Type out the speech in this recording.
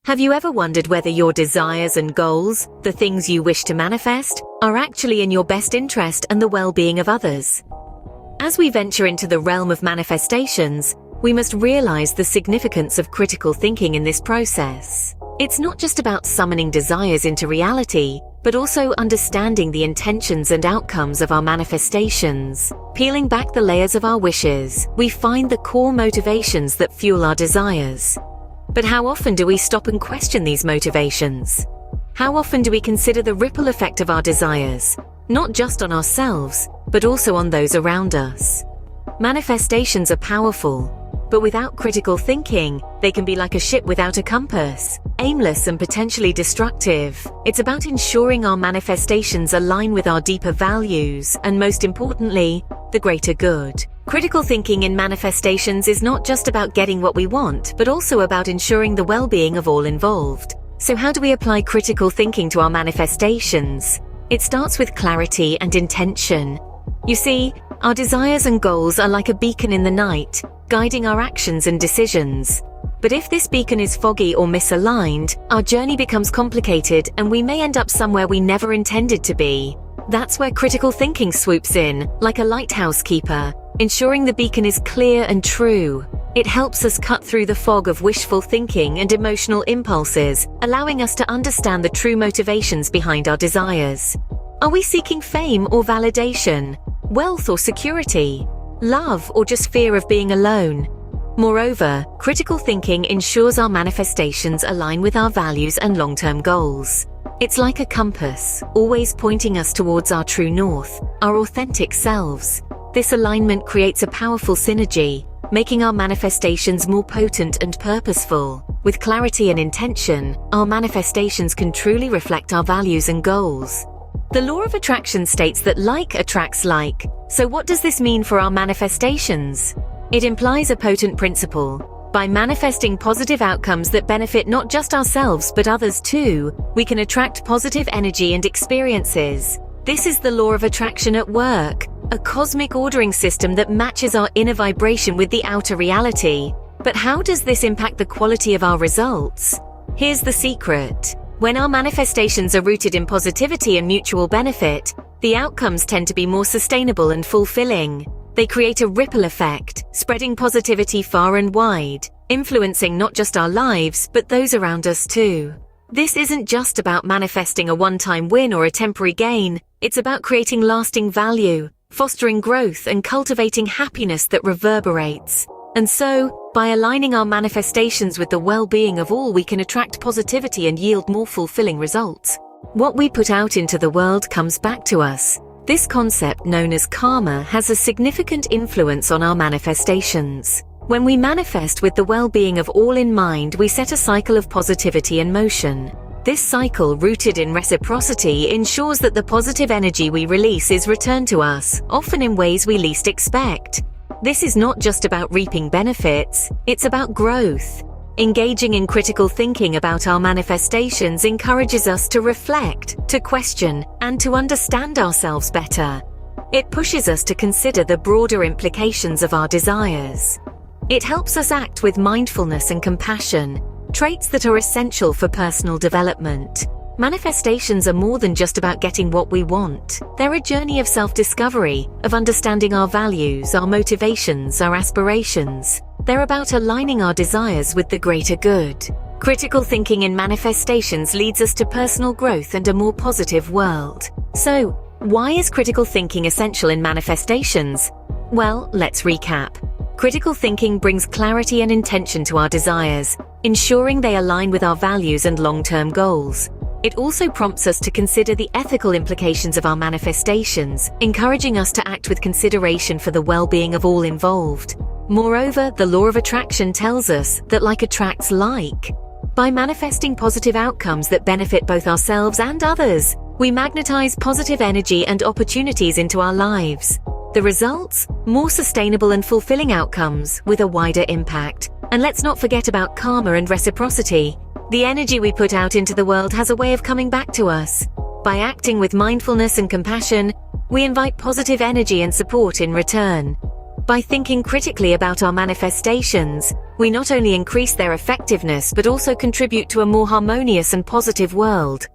Have you ever wondered whether your desires and goals, the things you wish to manifest, are actually in your best interest and the well-being of others? As we venture into the realm of manifestations, we must realize the significance of critical thinking in this process. It's not just about summoning desires into reality, but also understanding the intentions and outcomes of our manifestations. Peeling back the layers of our wishes, we find the core motivations that fuel our desires. But how often do we stop and question these motivations? How often do we consider the ripple effect of our desires, not just on ourselves, but also on those around us? Manifestations are powerful, but without critical thinking, they can be like a ship without a compass, aimless and potentially destructive. It's about ensuring our manifestations align with our deeper values and, most importantly, the greater good. Critical thinking in manifestations is not just about getting what we want, but also about ensuring the well-being of all involved. So how do we apply critical thinking to our manifestations? It starts with clarity and intention. You see, our desires and goals are like a beacon in the night, guiding our actions and decisions. But if this beacon is foggy or misaligned, our journey becomes complicated and we may end up somewhere we never intended to be. That's where critical thinking swoops in, like a lighthouse keeper, ensuring the beacon is clear and true. It helps us cut through the fog of wishful thinking and emotional impulses, allowing us to understand the true motivations behind our desires. Are we seeking fame or validation, wealth or security, love or just fear of being alone? Moreover, critical thinking ensures our manifestations align with our values and long-term goals. It's like a compass, always pointing us towards our true north, our authentic selves. This alignment creates a powerful synergy, making our manifestations more potent and purposeful. With clarity and intention, our manifestations can truly reflect our values and goals. The law of attraction states that like attracts like. So what does this mean for our manifestations? It implies a potent principle. By manifesting positive outcomes that benefit not just ourselves but others too, we can attract positive energy and experiences. This is the law of attraction at work, a cosmic ordering system that matches our inner vibration with the outer reality. But how does this impact the quality of our results? Here's the secret. When our manifestations are rooted in positivity and mutual benefit, the outcomes tend to be more sustainable and fulfilling. They create a ripple effect, spreading positivity far and wide, influencing not just our lives, but those around us too. This isn't just about manifesting a one-time win or a temporary gain. It's about creating lasting value, fostering growth, and cultivating happiness that reverberates. And so, by aligning our manifestations with the well-being of all, we can attract positivity and yield more fulfilling results. What we put out into the world comes back to us. This concept, known as karma, has a significant influence on our manifestations. When we manifest with the well-being of all in mind, we set a cycle of positivity and motion. This cycle, rooted in reciprocity, ensures that the positive energy we release is returned to us, often in ways we least expect. This is not just about reaping benefits, it's about growth. Engaging in critical thinking about our manifestations encourages us to reflect, to question, and to understand ourselves better. It pushes us to consider the broader implications of our desires. It helps us act with mindfulness and compassion, traits that are essential for personal development. Manifestations are more than just about getting what we want. They're a journey of self-discovery, of understanding our values, our motivations, our aspirations. They're about aligning our desires with the greater good. Critical thinking in manifestations leads us to personal growth and a more positive world. So, why is critical thinking essential in manifestations? Well, let's recap. Critical thinking brings clarity and intention to our desires, ensuring they align with our values and long-term goals. It also prompts us to consider the ethical implications of our manifestations, encouraging us to act with consideration for the well-being of all involved. Moreover, the law of attraction tells us that like attracts like. By manifesting positive outcomes that benefit both ourselves and others, we magnetize positive energy and opportunities into our lives. The results? More sustainable and fulfilling outcomes with a wider impact. And let's not forget about karma and reciprocity. The energy we put out into the world has a way of coming back to us. By acting with mindfulness and compassion, we invite positive energy and support in return. By thinking critically about our manifestations, we not only increase their effectiveness but also contribute to a more harmonious and positive world.